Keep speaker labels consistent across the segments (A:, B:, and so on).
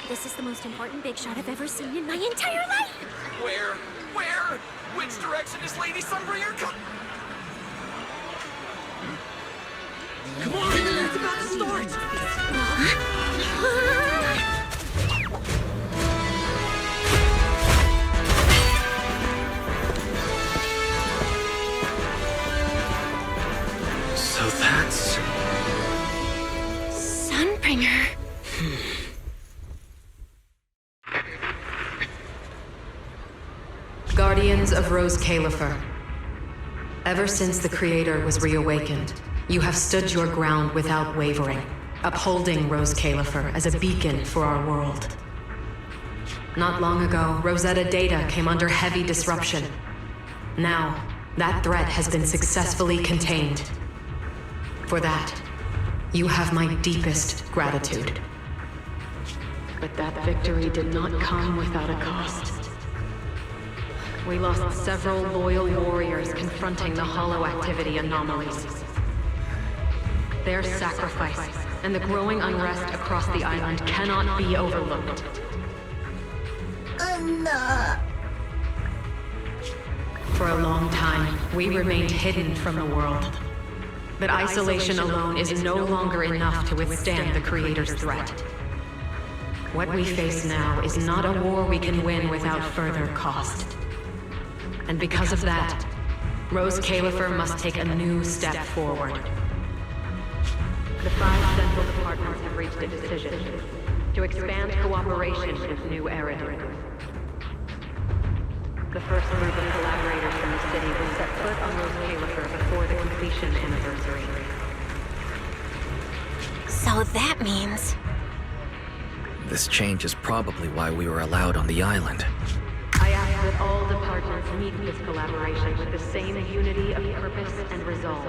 A: This is the most important big shot I've ever seen in my entire life!
B: Where? Where? Which direction is Lady Sunbringer Come on! It's about to start! So that's...
A: Sunbringer.
C: Guardians of Rose Califer. Ever since the Creator was reawakened, you have stood your ground without wavering, upholding Rose Califer as a beacon for our world. Not long ago, Rosetta data came under heavy disruption. Now, that threat has been successfully contained. For that, you have my deepest gratitude. But that victory did not come without a cost. We lost several loyal warriors confronting the hollow activity anomalies. Their sacrifice and the growing unrest across the island cannot be overlooked. For a long time, we remained hidden from the world. But isolation alone is no longer enough to withstand the Creator's threat. What we face now is not a war we can win without further cost. And because of that, Rose Califer must take a new step forward. The 5 central departments have reached a decision to expand cooperation with New Eridu. The first group of collaborators from the city will set foot on Rose Califer before the completion anniversary.
A: So that means...
B: This change is probably why we were allowed on the island.
C: I ask that all departments meet this collaboration with the same unity of purpose and resolve.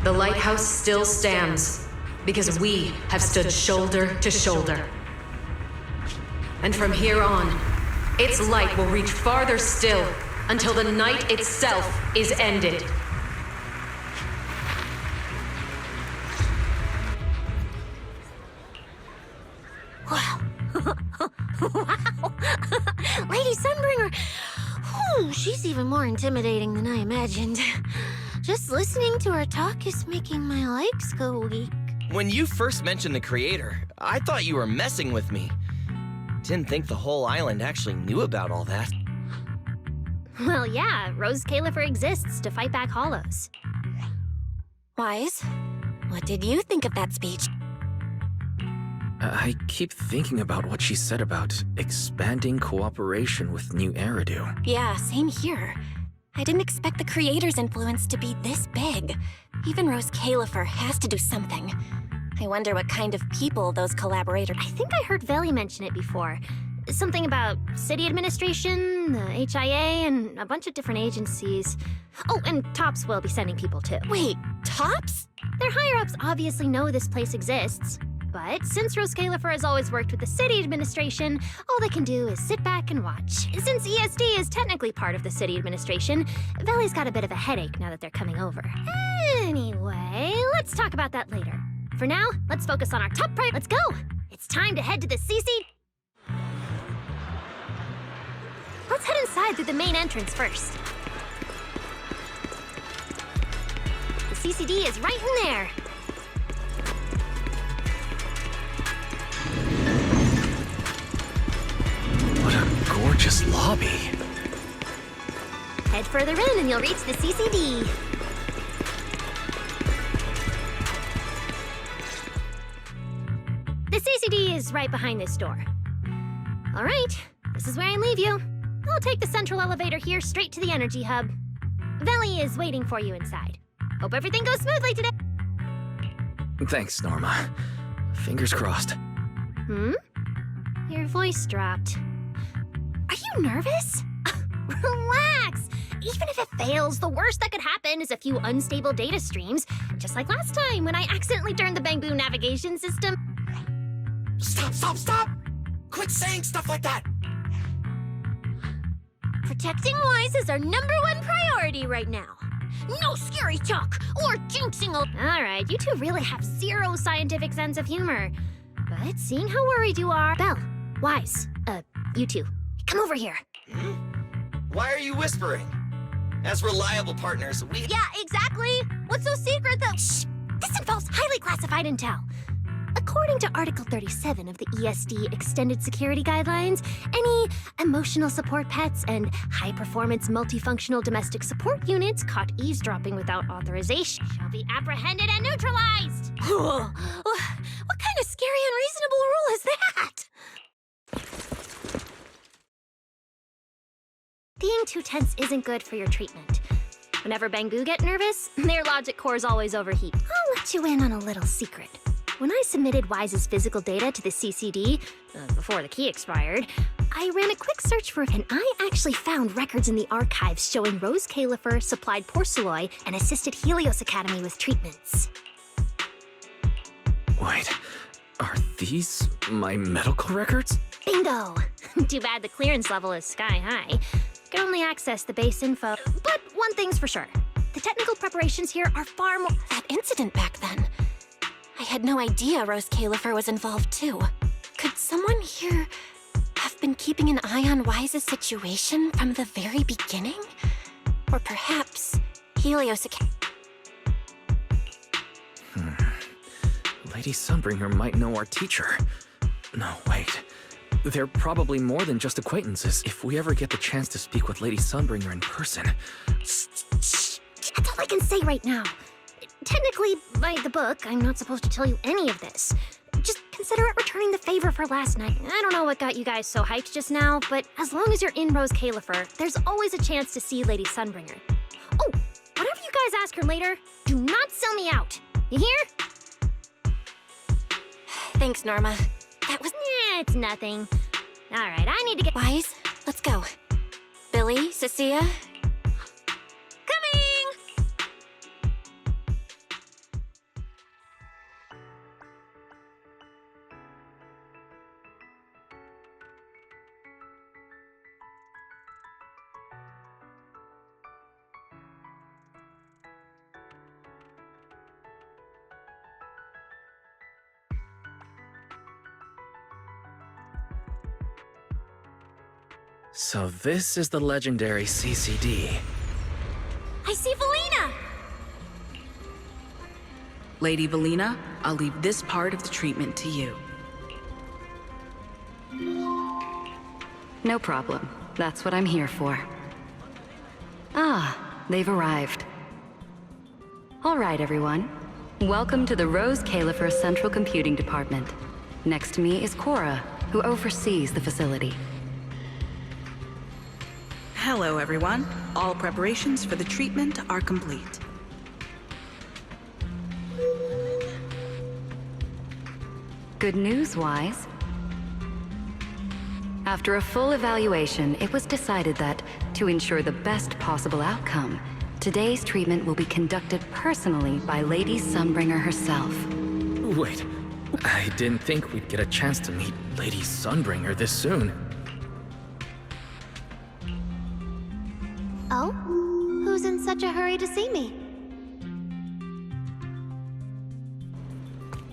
C: The lighthouse still stands because we have stood shoulder to shoulder. And from here on, its light will reach farther still until the night itself is ended.
A: Wow. Wow! Lady Sunbringer! Whew, she's even more intimidating than I imagined. Just listening to her talk is making my legs go weak.
D: When you first mentioned the Creator, I thought you were messing with me. Didn't think the whole island actually knew about all that.
A: Well, yeah, Rose Califer exists to fight back hollows. Wise, what did you think of that speech?
B: I keep thinking about what she said about expanding cooperation with New Eridu.
A: Yeah, same here. I didn't expect the Creator's influence to be this big. Even Rose Califer has to do something. I wonder what kind of people those collaborators... I think I heard Veli mention it before. Something about city administration, the HIA, and a bunch of different agencies. Oh, and TOPS will be sending people too. Wait, TOPS? Their higher-ups obviously know this place exists. But since Rose Califer has always worked with the city administration, all they can do is sit back and watch. Since ESD is technically part of the city administration, Veli's got a bit of a headache now that they're coming over. Anyway, let's talk about that later. For now, let's focus on our top priority. Let's go! It's time to head to the CC... Let's head inside through the main entrance first. The CCD is right in there.
B: What a gorgeous lobby.
A: Head further in and you'll reach the CCD. The CCD is right behind this door. All right, this is where I leave you. I'll take the central elevator here straight to the energy hub. Veli is waiting for you inside. Hope everything goes smoothly today.
B: Thanks, Norma. Fingers crossed.
A: Your voice dropped. Are you nervous? Relax! Even if it fails, the worst that could happen is a few unstable data streams, just like last time when I accidentally turned the Bang Boom navigation system.
D: Stop! Quit saying stuff like that!
A: Protecting Wise is our #1 priority right now.
E: No scary talk or jinxing. Alright, you two really have zero scientific sense of humor. But seeing how worried you are... Belle, Wise, you two, come over here.
D: Why are you whispering? As reliable partners, we...
E: Yeah, exactly. What's so secret, though? Shh! This involves highly classified intel. According to Article 37 of the ESD Extended Security Guidelines, any emotional support pets and high-performance multifunctional domestic support units caught eavesdropping without authorization shall be apprehended and neutralized.
A: What kind of scary, unreasonable rule is that?
E: Being too tense isn't good for your treatment. Whenever Bangu get nervous, their logic cores always overheat. I'll let you in on a little secret. When I submitted Wise's physical data to the CCD, before the key expired, I ran a quick search for it, and I actually found records in the archives showing Rose Califer supplied Porceloy and assisted Helios Academy with treatments.
B: Wait, are these my medical records?
E: Bingo! Too bad the clearance level is sky high. Can only access the base info. But one thing's for sure. The technical preparations here are far more...
A: That incident back then. I had no idea Rose Califer was involved too. Could someone here have been keeping an eye on Wise's situation from the very beginning? Or perhaps Helios Academy...
B: Lady Sunbringer might know our teacher. No, wait. They're probably more than just acquaintances. If we ever get the chance to speak with Lady Sunbringer in person...
E: That's all I can say right now. Technically, by the book, I'm not supposed to tell you any of this. Just consider it returning the favor for last night. I don't know what got you guys so hyped just now, but as long as you're in Rose Califer, there's always a chance to see Lady Sunbringer. Oh, whatever you guys ask her later, do not sell me out. You hear?
A: Thanks, Norma. That was...
E: It's nothing. Alright, I need to get...
A: Wise, let's go. Billy, Cecilia...
E: Coming!
B: So this is the legendary CCD.
E: I see Valina!
F: Lady Valina, I'll leave this part of the treatment to you.
C: No problem. That's what I'm here for. Ah, they've arrived. All right, everyone. Welcome to the Rose Califer Central Computing Department. Next to me is Cora, who oversees the facility.
F: Hello, everyone. All preparations for the treatment are complete.
C: Good news, Wise. After a full evaluation, it was decided that, to ensure the best possible outcome, today's treatment will be conducted personally by Lady Sunbringer herself.
B: Wait, I didn't think we'd get a chance to meet Lady Sunbringer this soon.
E: Oh? Who's in such a hurry to see me?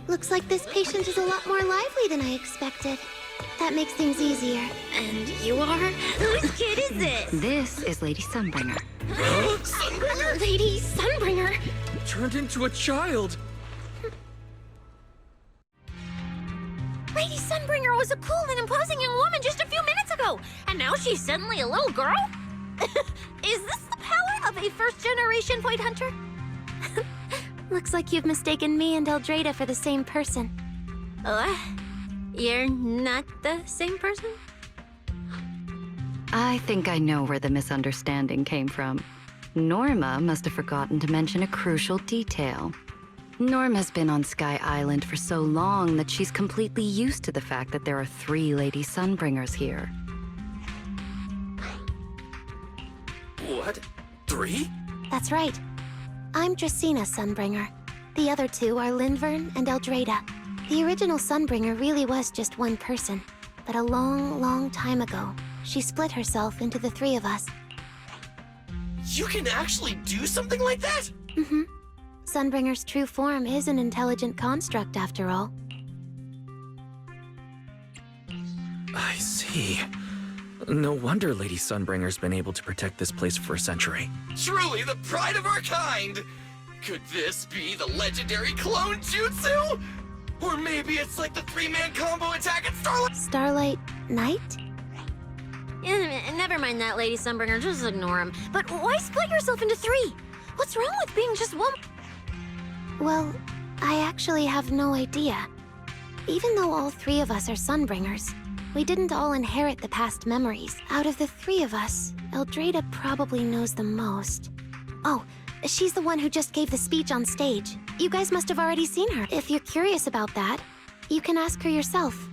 G: Looks like this patient is a lot more lively than I expected. That makes things easier.
A: And you are?
E: Whose kid is this?
C: This is Lady Sunbringer.
A: Sunbringer? Lady Sunbringer?
B: Turned into a child!
E: Lady Sunbringer was a cool and imposing young woman just a few minutes ago, and now she's suddenly a little girl? Is this the power of a first-generation point hunter?
G: Looks like you've mistaken me and Eldrada for the same person.
A: What? You're not the same person?
C: I think I know where the misunderstanding came from. Norma must have forgotten to mention a crucial detail. Norma's been on Sky Island for so long that she's completely used to the fact that there are 3 Lady Sunbringers here.
B: What? 3?
G: That's right. I'm Dracena Sunbringer. The other 2 are Linvern and Eldrada. The original Sunbringer really was just one person. But a long, long time ago, she split herself into the 3 of us.
D: You can actually do something like that?
G: Mm-hmm. Sunbringer's true form is an intelligent construct, after all.
B: I see. No wonder Lady Sunbringer's been able to protect this place for a century.
D: Truly the pride of our kind! Could this be the legendary clone jutsu? Or maybe it's like the three-man combo attack at Starlight?
G: Starlight Knight?
E: Never mind that, Lady Sunbringer, just ignore him. But why split yourself into three? What's wrong with being just one?
G: Well, I actually have no idea. Even though all three of us are Sunbringers, we didn't all inherit the past memories. Out of the three of us, Eldrada probably knows the most. Oh, she's the one who just gave the speech on stage. You guys must have already seen her. If you're curious about that, you can ask her yourself.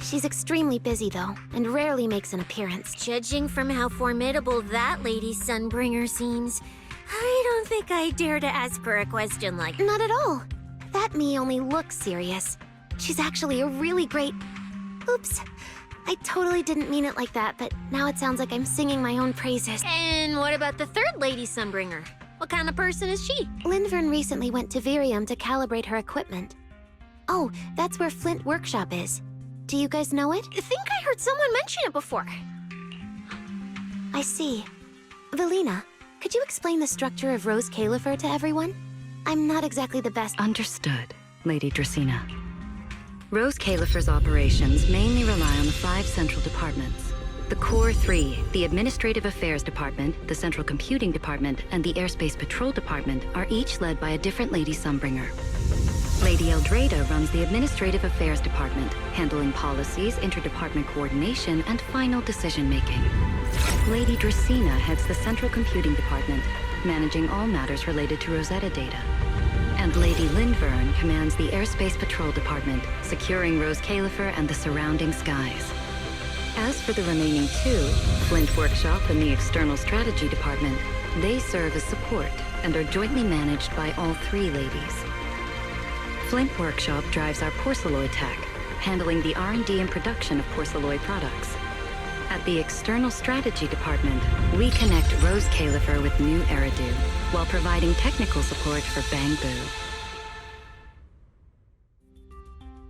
G: She's extremely busy, though, and rarely makes an appearance.
E: Judging from how formidable that Lady Sunbringer seems, I don't think I dare to ask her a question like that.
G: Not at all. That me only looks serious. She's actually a really great... Oops. I totally didn't mean it like that, but now it sounds like I'm singing my own praises.
E: And what about the third Lady Sunbringer? What kind of person is she?
G: Lindvern recently went to Virium to calibrate her equipment. Oh, that's where Flint Workshop is. Do you guys know it?
E: I think I heard someone mention it before.
G: I see. Velina, could you explain the structure of Rose Califer to everyone? I'm not exactly the best...
H: Understood, Lady Dracena. Rose Califer's operations mainly rely on the 5 central departments. The Core 3, the Administrative Affairs Department, the Central Computing Department, and the Airspace Patrol Department are each led by a different Lady Sunbringer. Lady Eldrada runs the Administrative Affairs Department, handling policies, interdepartment coordination, and final decision-making. Lady Dracena heads the Central Computing Department, managing all matters related to Rosetta data. And Lady Lindvern commands the Airspace Patrol Department, securing Rose Califer and the surrounding skies. As for the remaining 2, Flint Workshop and the External Strategy Department, they serve as support and are jointly managed by all 3 ladies. Flint Workshop drives our porcelloid tech, handling the R&D and production of porcelloid products. At the External Strategy Department, we connect Rose Califer with new Eridu, while providing technical support for Bangbu.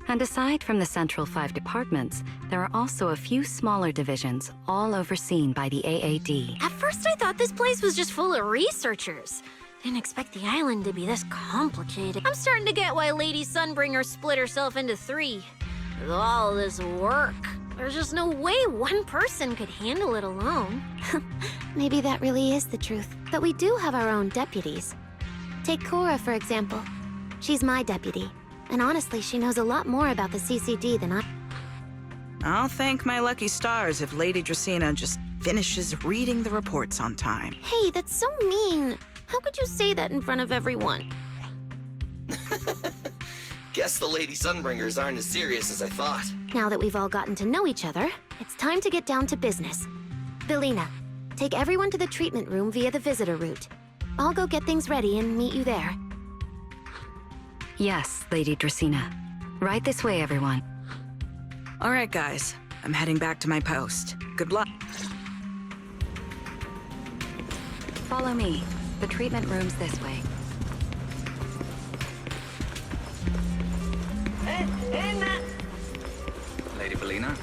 H: And aside from the central 5 departments, there are also a few smaller divisions, all overseen by the AAD.
E: At first I thought this place was just full of researchers. Didn't expect the island to be this complicated. I'm starting to get why Lady Sunbringer split herself into 3. With all this work, there's just no way one person could handle it alone.
G: Maybe that really is the truth. But we do have our own deputies. Take Cora, for example. She's my deputy. And honestly, she knows a lot more about the CCD than I...
F: I'll thank my lucky stars if Lady Dracena just finishes reading the reports on time.
G: Hey, that's so mean. How could you say that in front of everyone?
D: Guess the Lady Sunbringers aren't as serious as I thought.
G: Now that we've all gotten to know each other, it's time to get down to business. Velina, take everyone to the treatment room via the visitor route. I'll go get things ready and meet you there.
H: Yes, Lady Dracena. Right this way, everyone.
F: All right, guys. I'm heading back to my post. Good luck.
H: Follow me. The treatment room's this way.
B: Lady Velina?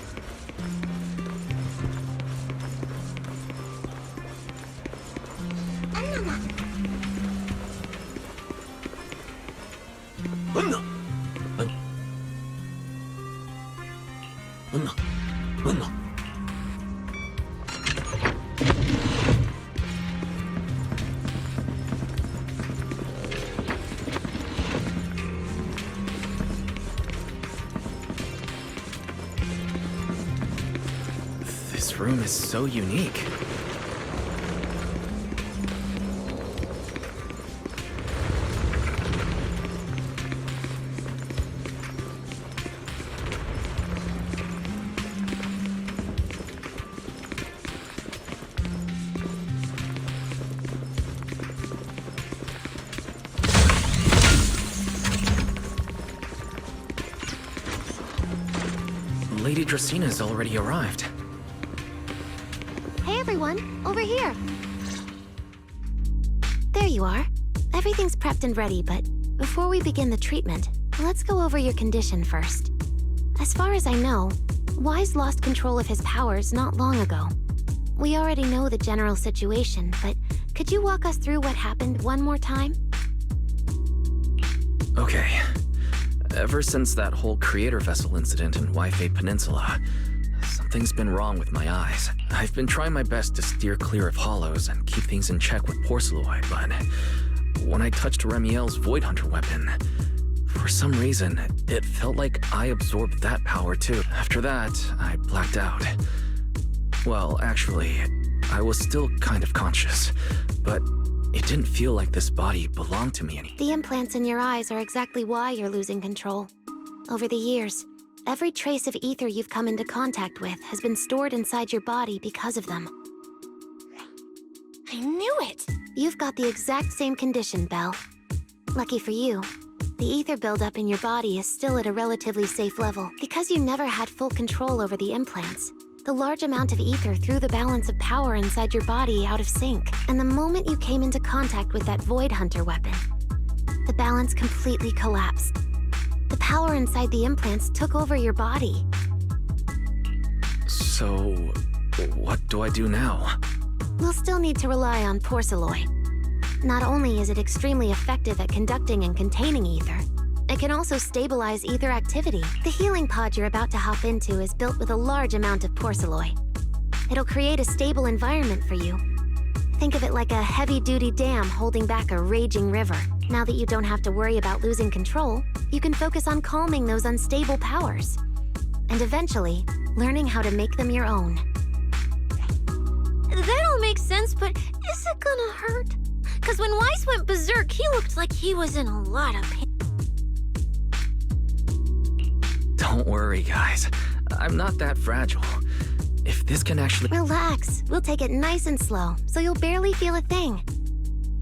B: This room is so unique. Lady Dracena's already arrived.
G: Hey everyone, over here. you are. Everything's prepped and ready, but before we begin the treatment, let's go over your condition first. As far as I know, Wise lost control of his powers not long ago. We already know the general situation, but could you walk us through what happened one more time?
B: Okay. Ever since that whole creator vessel incident in Wi-Fi Peninsula, something's been wrong with my eyes. I've been trying my best to steer clear of hollows and keep things in check with porcelloid, but when I touched Remiel's Void Hunter weapon, for some reason, it felt like I absorbed that power too. After that, I blacked out. Well, actually, I was still kind of conscious, but it didn't feel like this body belonged to me anymore.
G: The implants in your eyes are exactly why you're losing control. Over the years, every trace of ether you've come into contact with has been stored inside your body because of them.
A: I knew it!
G: You've got the exact same condition, Belle. Lucky for you, the ether buildup in your body is still at a relatively safe level. Because you never had full control over the implants, the large amount of ether threw the balance of power inside your body out of sync. And the moment you came into contact with that Void Hunter weapon, the balance completely collapsed. The power inside the implants took over your body.
B: So, what do I do now?
G: We'll still need to rely on porcelloid. Not only is it extremely effective at conducting and containing ether, it can also stabilize ether activity. The healing pod you're about to hop into is built with a large amount of porcelloid. It'll create a stable environment for you. Think of it like a heavy-duty dam holding back a raging river. Now that you don't have to worry about losing control, you can focus on calming those unstable powers. And eventually, learning how to make them your own.
E: That all makes sense, but is it gonna hurt? Because when Wise went berserk, he looked like he was in a lot of pain.
B: Don't worry, guys. I'm not that fragile. If this can actually—
G: Relax. We'll take it nice and slow, so you'll barely feel a thing.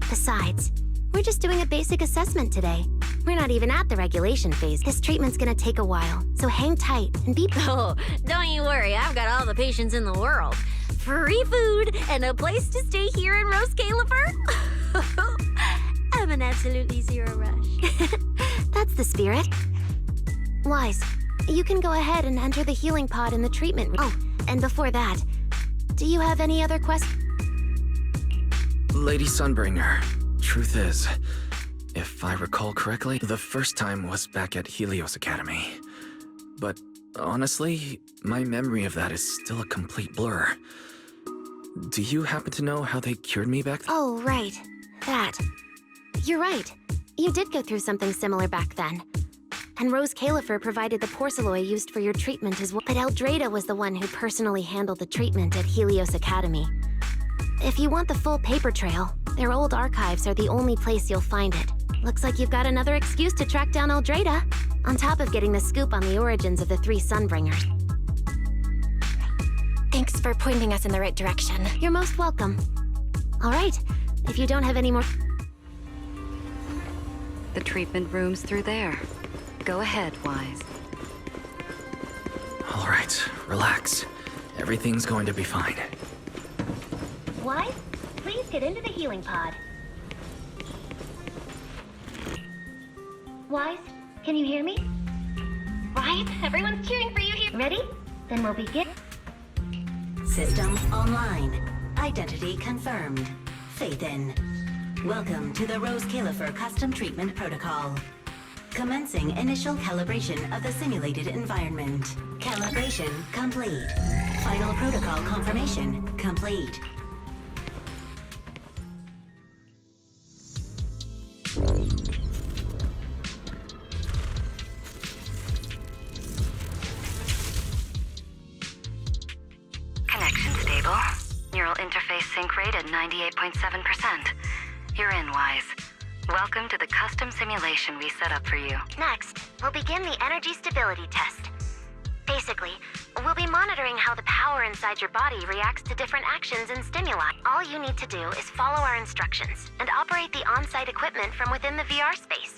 G: Besides, we're just doing a basic assessment today. We're not even at the regulation phase. This treatment's gonna take a while, so hang tight and be—
E: Oh, don't you worry, I've got all the patience in the world. Free food and a place to stay here in Rose Califer. I'm an absolutely zero rush.
G: That's the spirit. Wise, you can go ahead and enter the healing pod in the treatment room. Oh, and before that, do you have any other questions?
B: Lady Sunbringer, truth is, if I recall correctly, the first time was back at Helios Academy. But honestly, my memory of that is still a complete blur. Do you happen to know how they cured me back then?
G: Oh, right. That. You're right. You did go through something similar back then. And Rose Califer provided the porcelloid used for your treatment as well. But Eldrada was the one who personally handled the treatment at Helios Academy. If you want the full paper trail, their old archives are the only place you'll find it. Looks like you've got another excuse to track down Eldrada, on top of getting the scoop on the origins of the 3 Sunbringers.
A: Thanks for pointing us in the right direction.
G: You're most welcome. All right, if you don't have any more—
H: The treatment room's through there. Go ahead, Wise.
B: All right, relax. Everything's going to be fine.
E: Wise, please get into the healing pod. Wise, can you hear me? Right, everyone's cheering for you here. Ready? Then we'll begin.
I: System online. Identity confirmed. Faith in. Welcome to the Rose Califer Custom Treatment Protocol. Commencing initial calibration of the simulated environment. Calibration complete. Final protocol confirmation complete.
H: Connection stable. Neural interface sync rate at 98.7%. You're in, Wise. Welcome to the custom simulation we set up for you.
G: Next, we'll begin the energy stability test. Basically, we'll be monitoring how the power inside your body reacts to different actions and stimuli. All you need to do is follow our instructions and operate the on-site equipment from within the VR space.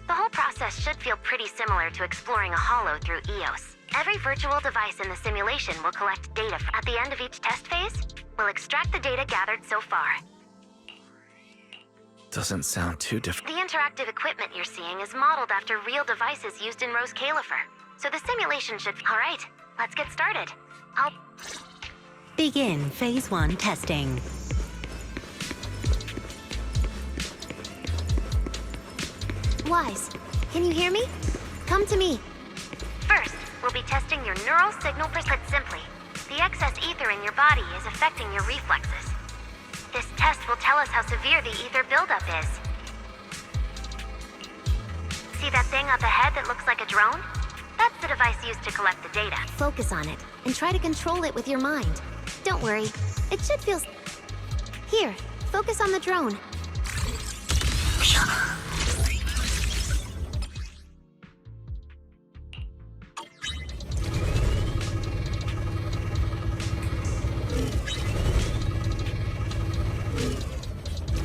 G: The whole process should feel pretty similar to exploring a holo through EOS. Every virtual device in the simulation will collect data. At the end of each test phase, we'll extract the data gathered so far.
B: doesn't sound too different.
G: The interactive equipment you're seeing is modeled after real devices used in Rose Califer. So the simulation should... Alright, let's get started. I'll...
I: Begin Phase 1 testing.
G: Wise, can you hear me? Come to me. First, we'll be testing your neural signal. Put simply, the excess ether in your body is affecting your reflexes. This test will tell us how severe the ether buildup is. See that thing up ahead that looks like a drone? That's the device used to collect the data. Focus on it, and try to control it with your mind. Don't worry, it should feel... Here, focus on the drone.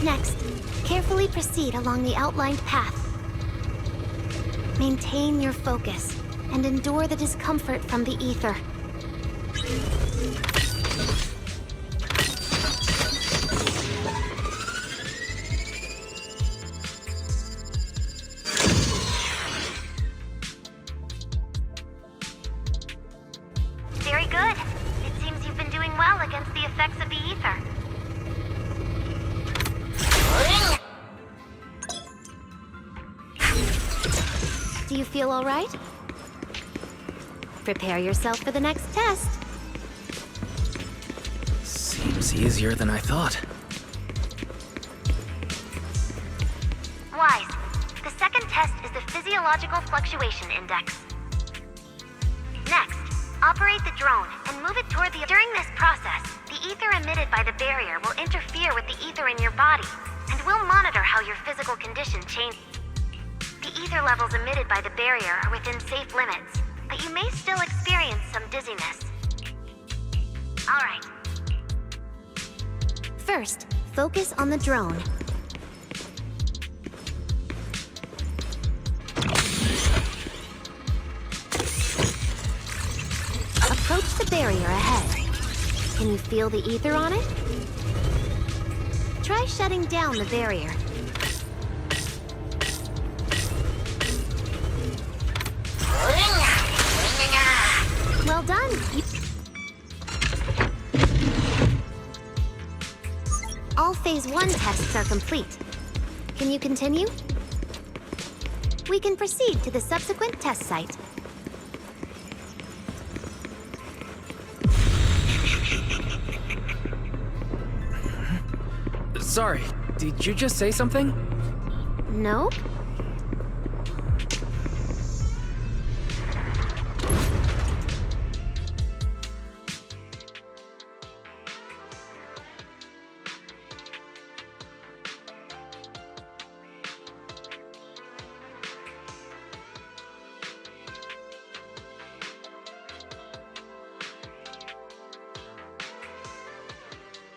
G: Next, carefully proceed along the outlined path. Maintain your focus and endure the discomfort from the ether. Very good. It seems you've been doing well against the effects of the ether. Do you feel all right? Prepare yourself for the next test.
B: Seems easier than I thought.
G: Wise, the second test is the physiological fluctuation index. Next, operate the drone and move it toward the... During this process, the ether emitted by the barrier will interfere with the ether in your body, and we'll monitor how your physical condition changes. The ether levels emitted by the barrier are within safe limits, but you may still experience some dizziness. All right. First, focus on the drone. Approach the barrier ahead. Can you feel the ether on it? Try shutting down the barrier. Well done. All Phase 1 tests are complete. Can you continue? We can proceed to the subsequent test site.
B: Sorry, did you just say something?
G: No?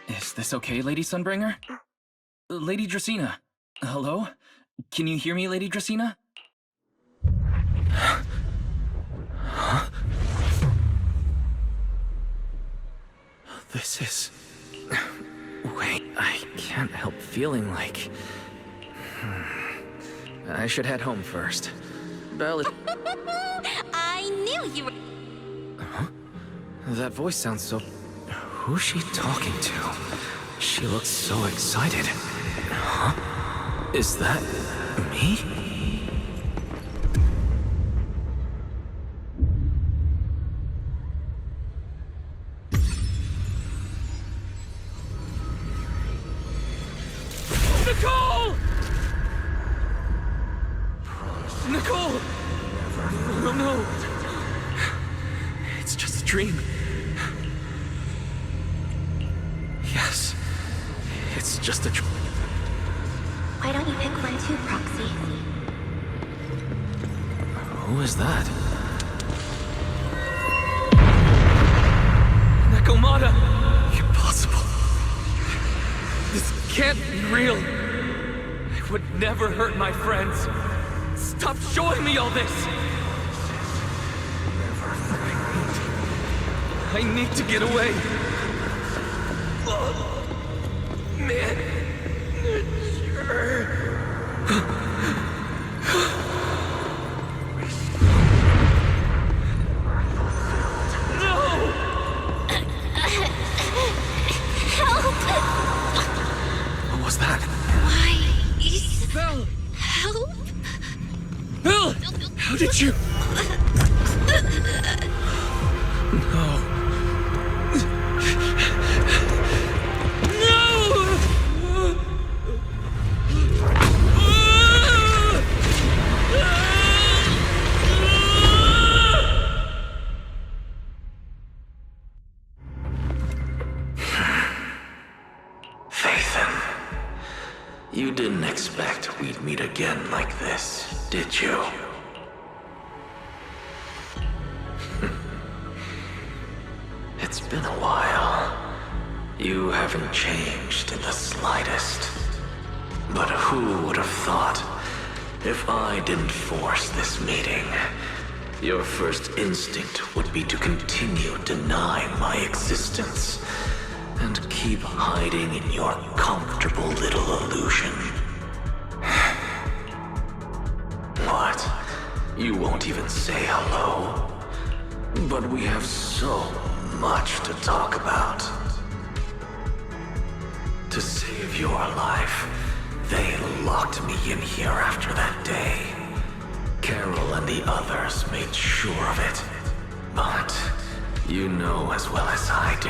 B: Is this okay, Lady Sunbringer? Lady Dracena, hello? Can you hear me, Lady Dracena? Huh? This is... Wait, I can't help feeling like... I should head home first. Belle is...
A: I knew you were...
B: Huh? That voice sounds so... Who's she talking to? She looks so excited. Huh? Is that me? Nicole! Nicole! Oh no! It's just a dream. Yes, it's just a dream.
A: Why don't you pick one too, Proxy?
B: Who is that? Nakomata! Impossible. This can't be real. I would never hurt my friends. Stop showing me all this! I need to get away. Oh, man, it sure What was that?
A: Belle! Help!
B: Bill! How did you... No.
J: Fathan, you didn't expect we'd meet again like this, did you? It's been a while. You haven't changed in the slightest. But who would have thought, if I didn't force this meeting, your first instinct would be to continue denying my existence and keep hiding in your comfortable little illusion. What? You won't even say hello? But we have so much to talk about. To save your life, they locked me in here after that day. Carol and the others made sure of it. But you know as well as I do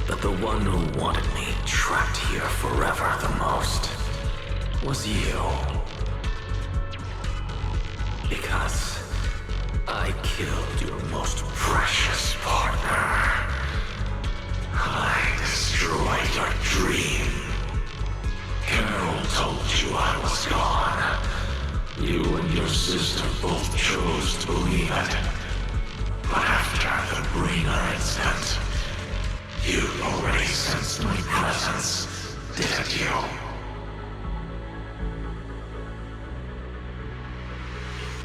J: that the one who wanted me trapped here forever the most was you. Because I killed your most precious partner. I destroyed your dream. Carol told you I was gone. You and your sister both chose to believe it. But after the Bringer incident, you already sensed my presence, didn't you?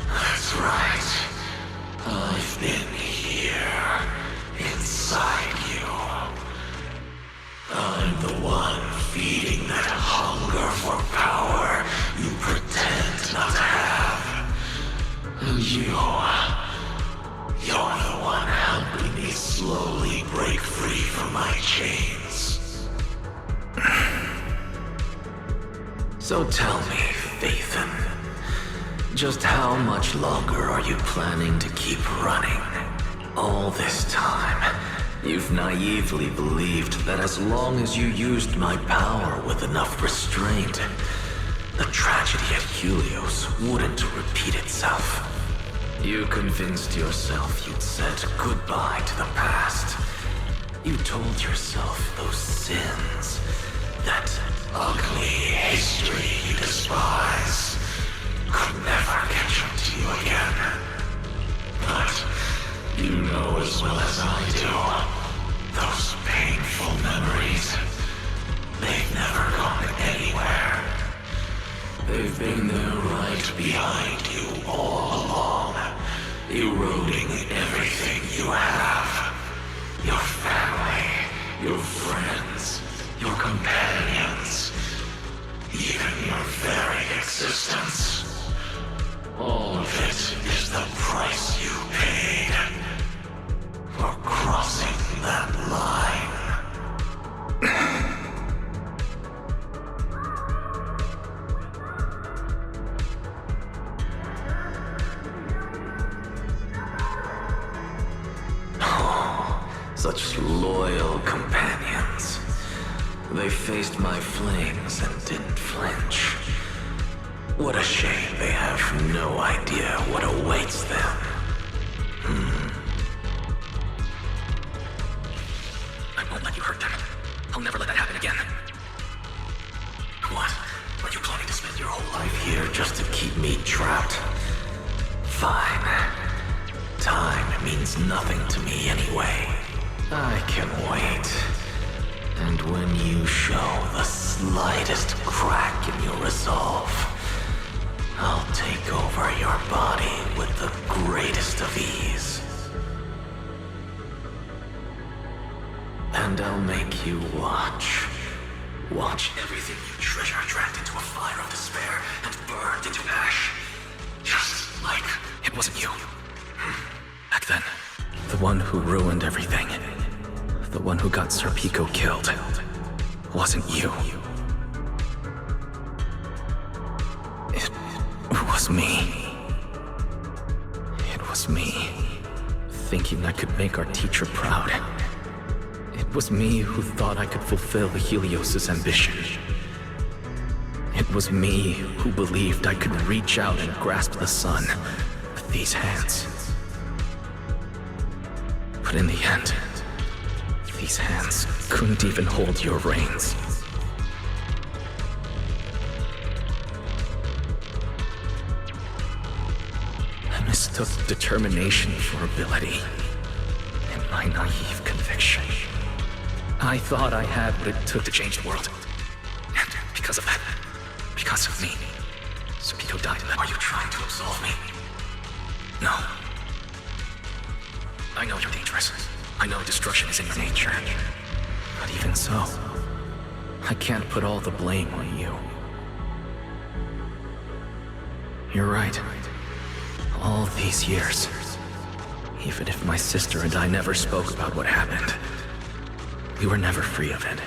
J: That's right. I've been here, inside you. I'm the one feeding that hunger for power you pretend not to have. And you're the one helping me slowly break free from my chains. So tell me, Fathan, just how much longer are you planning to keep running? All this time, you've naively believed that as long as you used my power with enough restraint, the tragedy at Helios wouldn't repeat itself. You convinced yourself you'd said goodbye to the past. You told yourself those sins, that ugly history you despise, could never catch up to you again. But you know as well as I do, those painful memories, they've never gone anywhere. They've been there right behind you all along, eroding everything you have. Your family, your friends, your companions, even your very existence. All of it is the price you paid for crossing that line. Such loyal companions. They faced my flames and didn't flinch. What a shame they have no idea what awaits them. I won't let you hurt them. I'll never let that happen again. What? Are you planning to spend your whole life here just to keep me trapped? Fine. Time means nothing to me anyway. I can wait. And when you show the slightest crack in your resolve, I'll take over your body with the greatest of ease. And I'll make you watch Watch everything you treasure dragged into a fire of despair and burned into ash. Just like...
B: It wasn't you. Back then, the one who ruined everything, the one who got Sir Pico killed, wasn't you. It was me. It was me, thinking I could make our teacher proud. It was me who thought I could fulfill Helios's ambition. It was me who believed I could reach out and grasp the sun with these hands. But in the end, these hands couldn't even hold your reins. I mistook determination for ability, and my naive conviction. I thought I had what it took to change the world. And because of that, because of me, Sir Pico died in that.
J: Are you trying to absolve me?
B: No. I know you're dangerous. I know destruction is in your nature. But even so, I can't put all the blame on you. You're right. All these years, even if my sister and I never spoke about what happened, we were never free of it.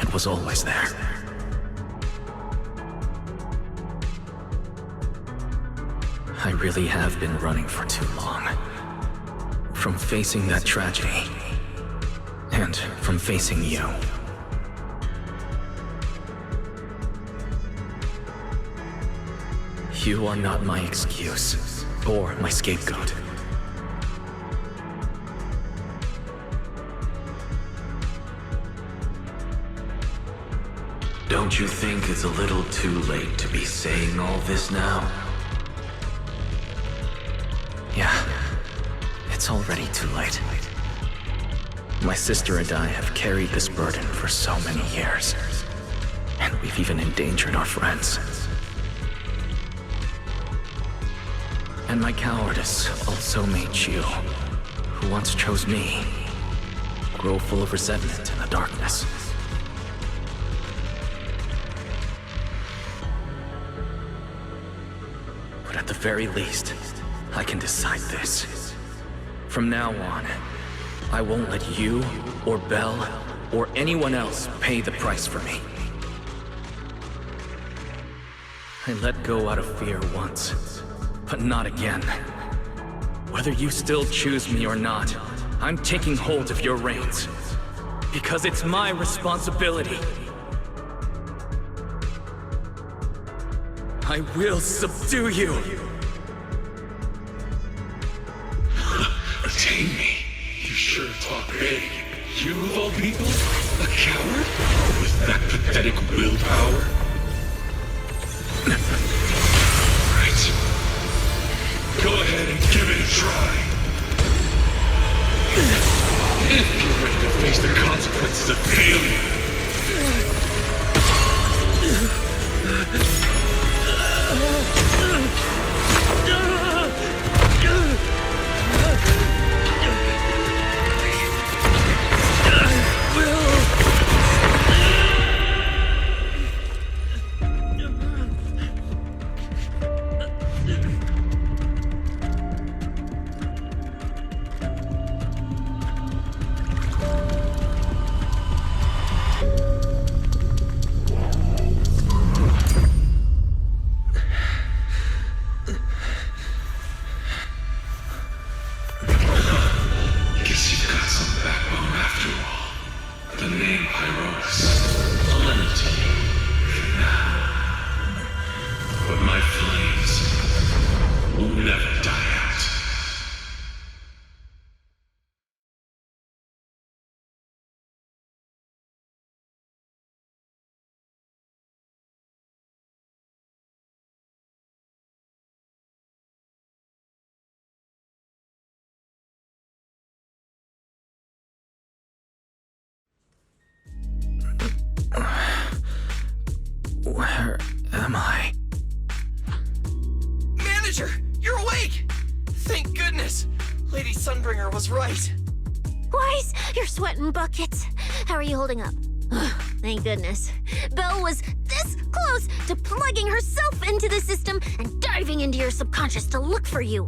B: It was always there. I really have been running for too long. From facing that tragedy, and from facing you. You are not my excuse, or my scapegoat.
J: Don't you think it's a little too late to be saying all this now?
B: Yeah, it's already too late. My sister and I have carried this burden for so many years, and we've even endangered our friends. And my cowardice also made you, who once chose me, grow full of resentment in the darkness. But at the very least, I can decide this. From now on, I won't let you, or Belle, or anyone else pay the price for me. I let go out of fear once, but not again. Whether you still choose me or not, I'm taking hold of your reins. Because it's my responsibility. I will subdue you.
K: Retain me? You sure talk big. You of all people? A coward? With that pathetic willpower? Right. Go ahead and give it a try. If you're ready to face the consequences of failure.
B: Where am I?
D: Manager, you're awake! Thank goodness! Lady Sunbringer was right.
E: Wise, you're sweating buckets. How are you holding up? Thank goodness. Belle was this close to plugging herself into the system and diving into your subconscious to look for you.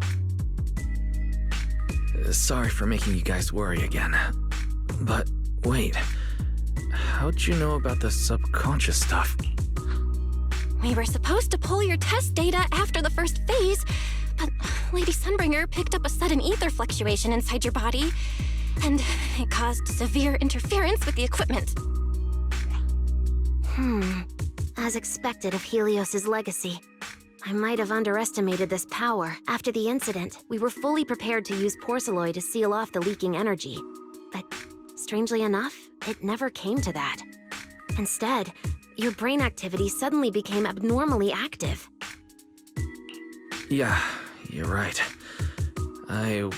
B: Sorry for making you guys worry again. But wait, how'd you know about the subconscious stuff?
A: We were supposed to pull your test data after the first phase, but Lady Sunbringer picked up a sudden ether fluctuation inside your body, and it caused severe interference with the equipment.
G: As expected of Helios's legacy. I might have underestimated this power. After the incident, we were fully prepared to use Porceloy to seal off the leaking energy. But strangely enough, it never came to that. Instead, your brain activity suddenly became abnormally active.
B: Yeah, you're right. I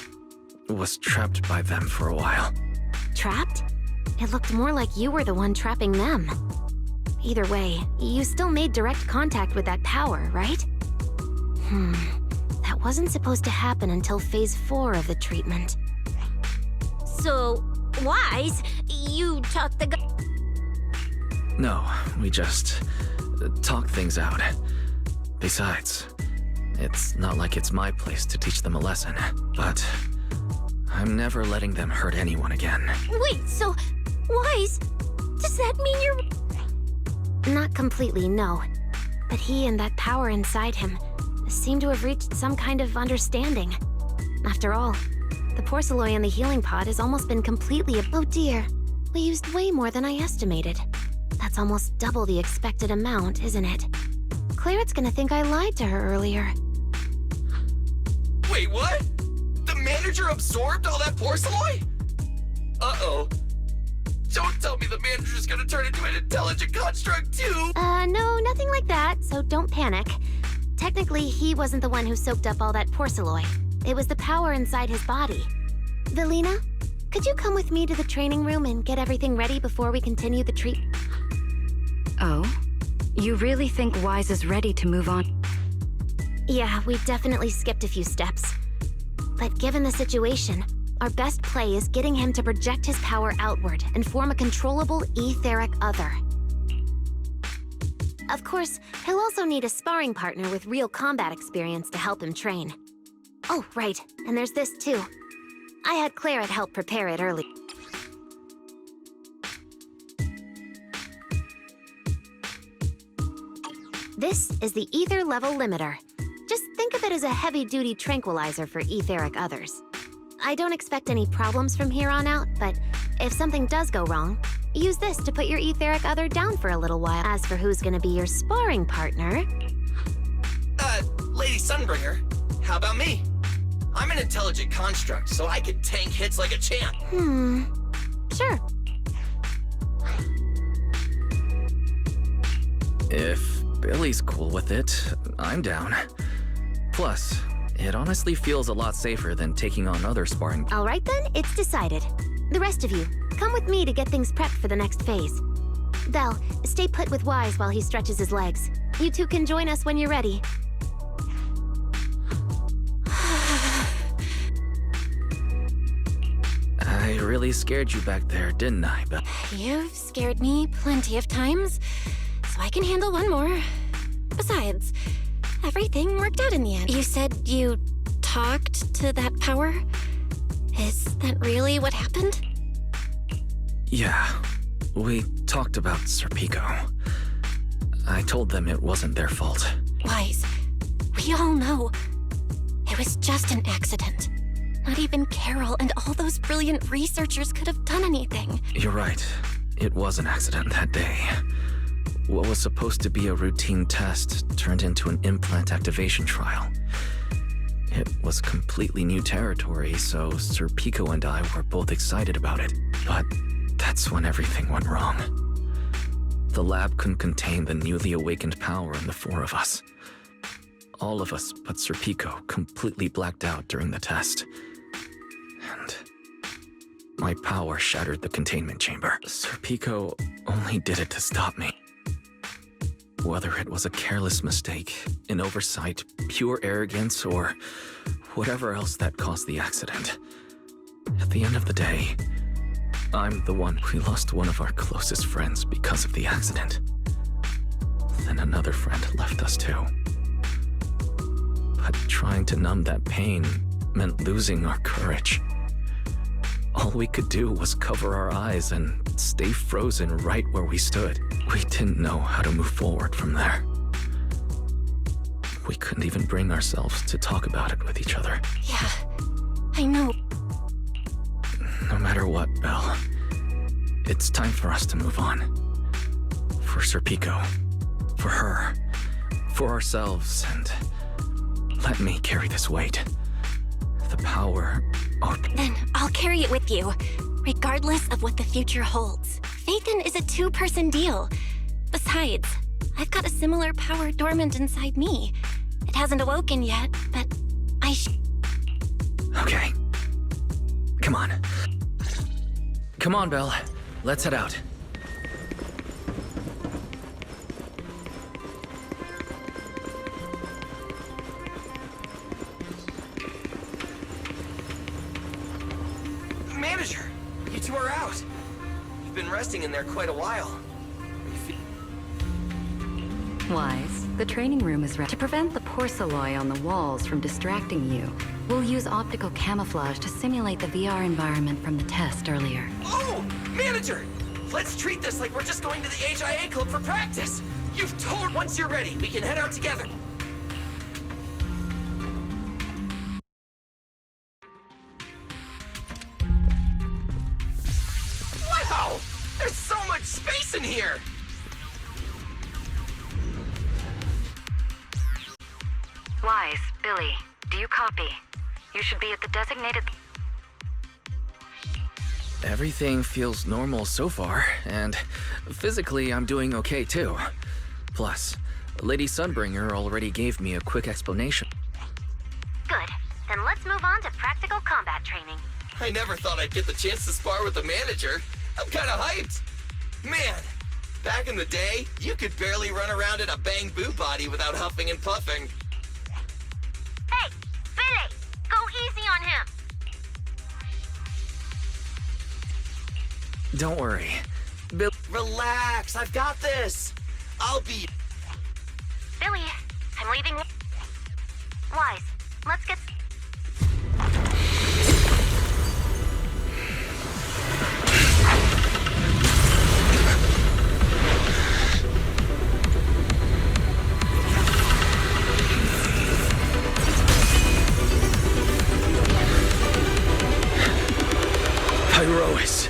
B: was trapped by them for a while.
G: Trapped? It looked more like you were the one trapping them. Either way, you still made direct contact with that power, right? That wasn't supposed to happen until Phase 4 of the treatment.
E: So, Wise, you taught the
B: No, we just talk things out. Besides, it's not like it's my place to teach them a lesson, but I'm never letting them hurt anyone again.
E: Wait, so, Wise, does that mean you're...
G: Not completely, no. But he and that power inside him seem to have reached some kind of understanding. After all, the Porceloy in the healing pod has almost been completely oh dear, we used way more than I estimated. That's almost double the expected amount, isn't it? Clarette's gonna think I lied to her earlier.
D: Wait, what? The manager absorbed all that Porceloy? Uh-oh. Don't tell me the manager's gonna turn into an intelligent construct too!
G: No, nothing like that, so don't panic. Technically, he wasn't the one who soaked up all that Porceloy. It was the power inside his body. Velina, could you come with me to the training room and get everything ready before we continue the treat?
H: Oh? You really think Wise is ready to move on?
G: Yeah, we definitely skipped a few steps. But given the situation, our best play is getting him to project his power outward and form a controllable etheric other. Of course, he'll also need a sparring partner with real combat experience to help him train. Oh, right, and there's this too. I had Clarette help prepare it early. This is the ether level limiter. Just think of it as a heavy-duty tranquilizer for etheric others. I don't expect any problems from here on out, but if something does go wrong, use this to put your etheric other down for a little while. As for who's gonna be your sparring partner...
D: Lady Sunbringer, how about me? I'm an intelligent construct, so I can tank hits like a champ.
G: Sure.
B: If Billy's cool with it, I'm down. Plus, it honestly feels a lot safer than taking on other sparring.
G: All right then, it's decided. The rest of you, come with me to get things prepped for the next phase. Belle, stay put with Wise while he stretches his legs. You two can join us when you're ready.
B: I really scared you back there, didn't I, Belle?
A: You've scared me plenty of times, so I can handle one more. Besides, everything worked out in the end. You said you talked to that power? Is that really what happened?
B: Yeah, we talked about Serpico. I told them it wasn't their fault.
A: Wise, we all know it was just an accident. Not even Carol and all those brilliant researchers could have done anything.
B: You're right. It was an accident that day. What was supposed to be a routine test turned into an implant activation trial. It was completely new territory, so Serpico and I were both excited about it. But that's when everything went wrong. The lab couldn't contain the newly awakened power in the four of us. All of us but Serpico completely blacked out during the test. And my power shattered the containment chamber. Serpico only did it to stop me. Whether it was a careless mistake, an oversight, pure arrogance, or whatever else that caused the accident. At the end of the day, I'm the one. We lost one of our closest friends because of the accident. Then another friend left us too. But trying to numb that pain meant losing our courage. All we could do was cover our eyes and stay frozen right where we stood. We didn't know how to move forward from there. We couldn't even bring ourselves to talk about it with each other.
A: Yeah, I know.
B: No matter what, Belle, it's time for us to move on. For Serpico, for her, for ourselves, and let me carry this weight. The power...
A: Then I'll carry it with you, regardless of what the future holds. Phaethon is a two-person deal. Besides, I've got a similar power dormant inside me. It hasn't awoken yet, but
B: Okay. Come on. Come on, Belle. Let's head out.
D: Manager, you two are out. You've been resting in there quite a while.
H: Wise, the training room is ready. To prevent the porcelain on the walls from distracting you, we'll use optical camouflage to simulate the VR environment from the test earlier.
D: Oh, Manager! Let's treat this like we're just going to the HIA club for practice. You've told once you're ready, we can head out together. Wow! There's so much space in here!
H: Wise, Billy, do you copy? You should be at the designated...
B: Everything feels normal so far, and physically I'm doing okay too. Plus, Lady Sunbringer already gave me a quick explanation.
E: Good. Then let's move on to practical combat training.
D: I never thought I'd get the chance to spar with the manager. I'm kinda hyped. Man, back in the day, you could barely run around in a bang boo body without huffing and puffing.
E: Hey, Billy! Go easy on him!
B: Don't worry. Bill...
D: Relax, I've got this. I'll be...
E: Billy, I'm leaving... Wise, let's get...
B: Pyrois.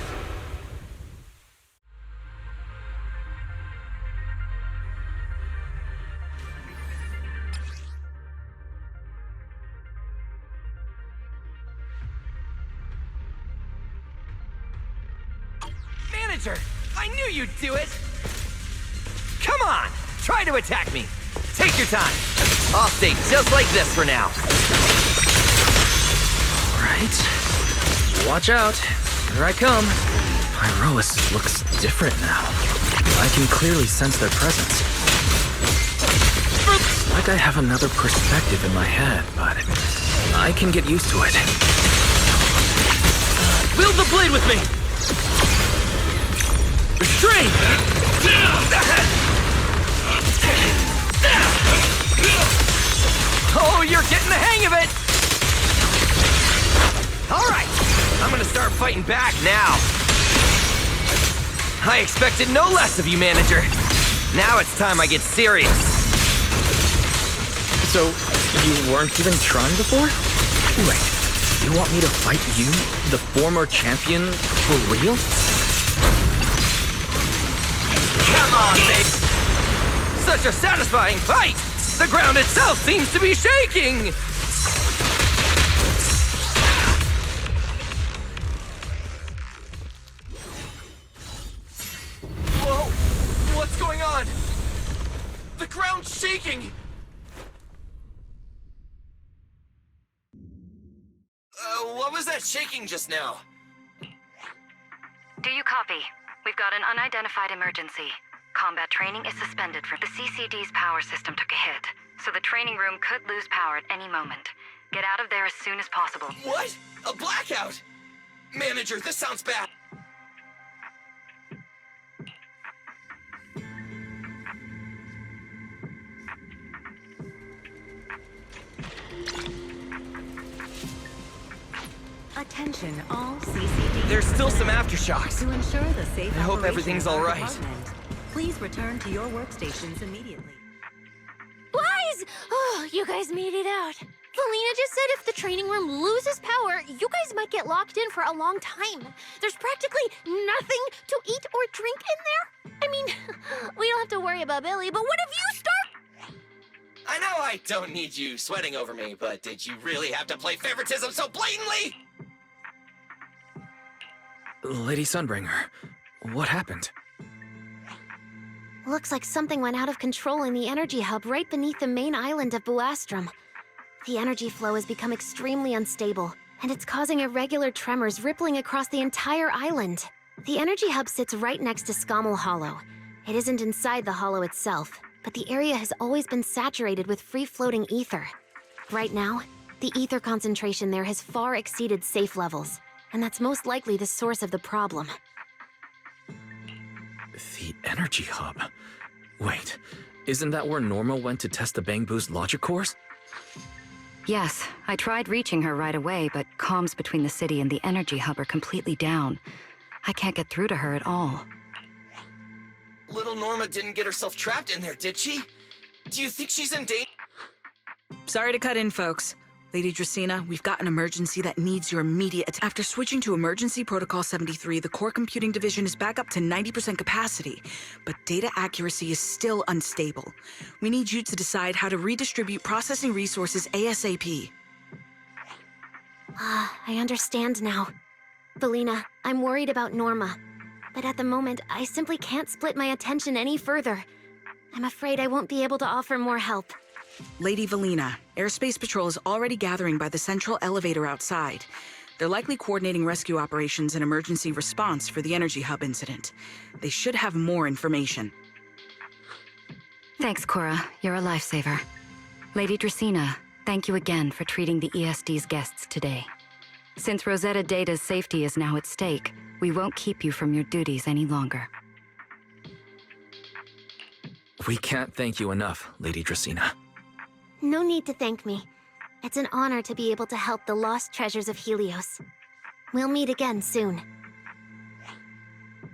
D: Manager, I knew you'd do it! Come on! Try to attack me! Take your time! I'll stay just like this for now.
B: Right. Watch out. Here I come. Pyrois looks different now. I can clearly sense their presence. It's like I have another perspective in my head, but I can get used to it.
D: Wield the blade with me! Restrain! Oh, you're getting the hang of it! Alright, I'm gonna start fighting back now. I expected no less of you, Manager. Now it's time I get serious.
B: So, you weren't even trying before? Wait, you want me to fight you, the former champion, for real?
D: Come on, babe! Such a satisfying fight! The ground itself seems to be shaking! Whoa! What's going on? The ground's shaking! What was that shaking just now?
H: Do you copy? We've got an unidentified emergency. Combat training is suspended for the CCD's power system took a hit, so the training room could lose power at any moment. Get out of there as soon as possible.
D: What? A blackout? Manager, this sounds bad.
I: Attention, all CCD.
D: There's still some
I: personnel.
D: aftershocks.
I: To ensure the safe
D: I hope
I: operation
D: everything's
I: of our
D: all right.
I: department, please return to your workstations immediately.
A: Wise! Oh, you guys made it out. Valina just said if the training room loses power, you guys might get locked in for a long time. There's practically nothing to eat or drink in there. I mean, we don't have to worry about Billy, but what if you start?
D: I know I don't need you sweating over me, but did you really have to play favoritism so blatantly?
B: Lady Sunbringer, what happened?
G: Looks like something went out of control in the energy hub right beneath the main island of Buastrom. The energy flow has become extremely unstable, and it's causing irregular tremors rippling across the entire island. The energy hub sits right next to Scommel Hollow. It isn't inside the hollow itself, but the area has always been saturated with free-floating ether. Right now, the ether concentration there has far exceeded safe levels, and that's most likely the source of the problem.
B: The energy hub? Wait, isn't that where Norma went to test the Bangbu's logic cores?
H: Yes, I tried reaching her right away, but comms between the city and the energy hub are completely down. I can't get through to her at all.
D: Little Norma didn't get herself trapped in there, did she? Do you think she's in danger?
F: Sorry to cut in, folks. Lady Dracaena, we've got an emergency that needs your immediate After switching to Emergency Protocol 73, the Core Computing Division is back up to 90% capacity, but data accuracy is still unstable. We need you to decide how to redistribute processing resources ASAP.
G: I understand now. Valina, I'm worried about Norma. But at the moment, I simply can't split my attention any further. I'm afraid I won't be able to offer more help.
F: Lady Valina, Airspace Patrol is already gathering by the central elevator outside. They're likely coordinating rescue operations and emergency response for the energy hub incident. They should have more information.
H: Thanks, Cora. You're a lifesaver. Lady Dracaena, thank you again for treating the ESD's guests today. Since Rosetta Data's safety is now at stake, we won't keep you from your duties any longer.
B: We can't thank you enough, Lady Dracaena.
G: No need to thank me. It's an honor to be able to help the lost treasures of Helios. We'll meet again soon.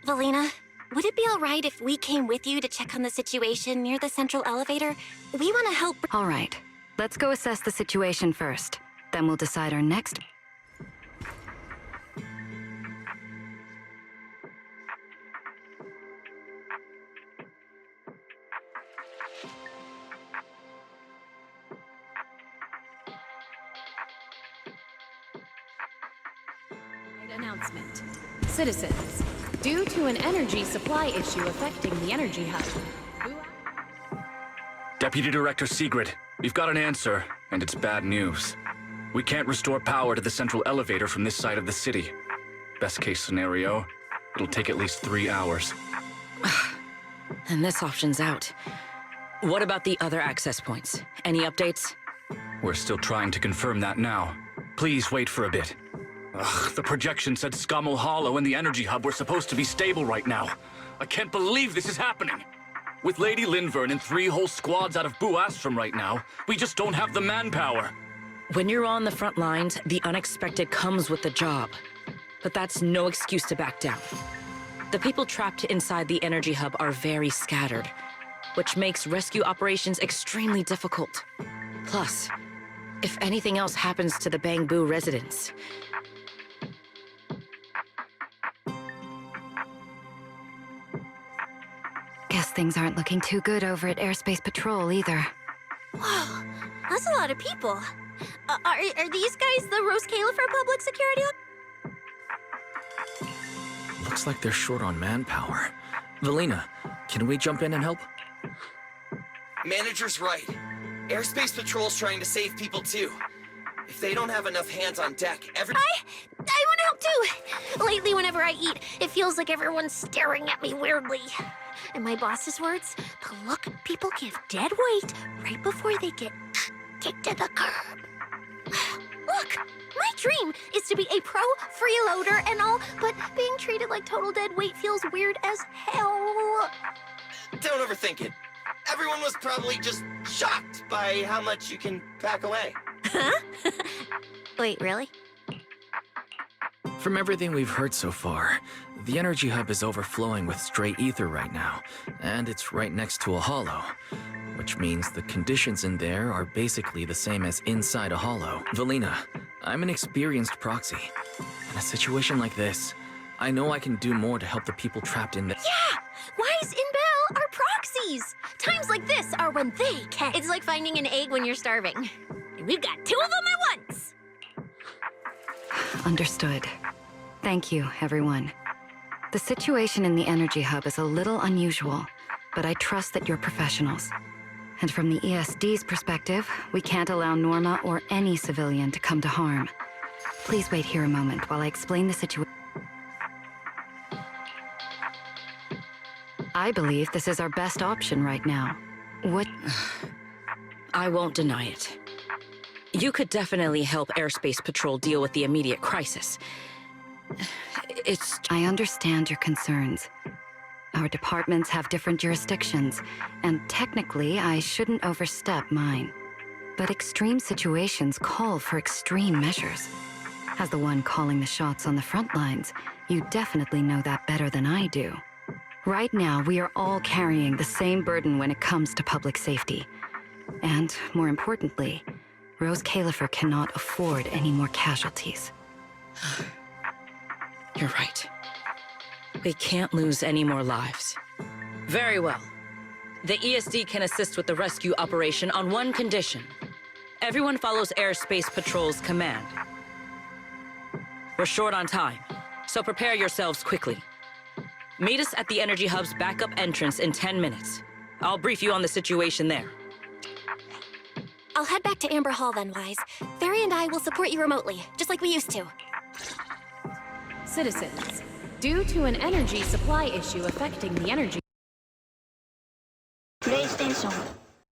A: Valina, would it be all right if we came with you to check on the situation near the central elevator? We want to help.
H: All right, let's go assess the situation first. Then we'll decide our next...
L: Announcement. Citizens, due to an energy supply issue affecting the energy hub.
M: Deputy Director Sigrid, we've got an answer, and it's bad news. We can't restore power to the central elevator from this side of the city. Best case scenario, it'll take at least 3 hours.
N: And this option's out. What about the other access points? Any updates?
M: We're still trying to confirm that now. Please wait for a bit. Ugh, the projection said Scommel Hollow and the energy hub were supposed to be stable right now. I can't believe this is happening. With Lady Linvern and 3 whole squads out of Buastrom right now, we just don't have the manpower.
N: When you're on the front lines, the unexpected comes with the job. But that's no excuse to back down. The people trapped inside the energy hub are very scattered, which makes rescue operations extremely difficult. Plus, if anything else happens to the Bangbu residents,
H: Guess things aren't looking too good over at Airspace Patrol either.
A: Whoa, that's a lot of people. Are these guys the Rose Califer Public Security?
B: Looks like they're short on manpower. Valina, can we jump in and help?
D: Manager's right. Airspace Patrol's trying to save people too. If they don't have enough hands on deck,
A: I want to help too! Lately, whenever I eat, it feels like everyone's staring at me weirdly. In my boss's words, the look people give dead weight right before they get kicked to the curb. Look, my dream is to be a pro freeloader and all, but being treated like total dead weight feels weird as hell.
D: don't overthink it. Everyone was probably just shocked by how much you can pack away.
A: Huh? Wait, really?
B: From everything we've heard so far, the energy hub is overflowing with stray ether right now, and it's right next to a hollow, which means the conditions in there are basically the same as inside a hollow. Valina, I'm an experienced proxy. In a situation like this, I know I can do more to help the people trapped in the—
A: Yeah! Wise and Belle are proxies! Times like this are when they can. It's like finding an egg when you're starving. And we've got two of them at once!
H: Understood. Thank you, everyone. The situation in the energy hub is a little unusual, but I trust that you're professionals. And from the ESD's perspective, we can't allow Norma or any civilian to come to harm. Please wait here a moment while I explain the situation. I believe this is our best option right now. What?
N: I won't deny it. You could definitely help Airspace Patrol deal with the immediate crisis.
H: I understand your concerns. Our departments have different jurisdictions, and technically, I shouldn't overstep mine. But extreme situations call for extreme measures. As the one calling the shots on the front lines, you definitely know that better than I do. Right now, we are all carrying the same burden when it comes to public safety. And, more importantly, Rose Califer cannot afford any more casualties.
N: You're right. We can't lose any more lives. Very well. The ESD can assist with the rescue operation on one condition. Everyone follows Airspace Patrol's command. We're short on time, so prepare yourselves quickly. Meet us at the Energy Hub's backup entrance in 10 minutes. I'll brief you on the situation there.
A: I'll head back to Amber Hall then, Wise. Fairy and I will support you remotely, just like we used to.
L: Citizens, due to an energy supply issue affecting the energy...
O: PlayStation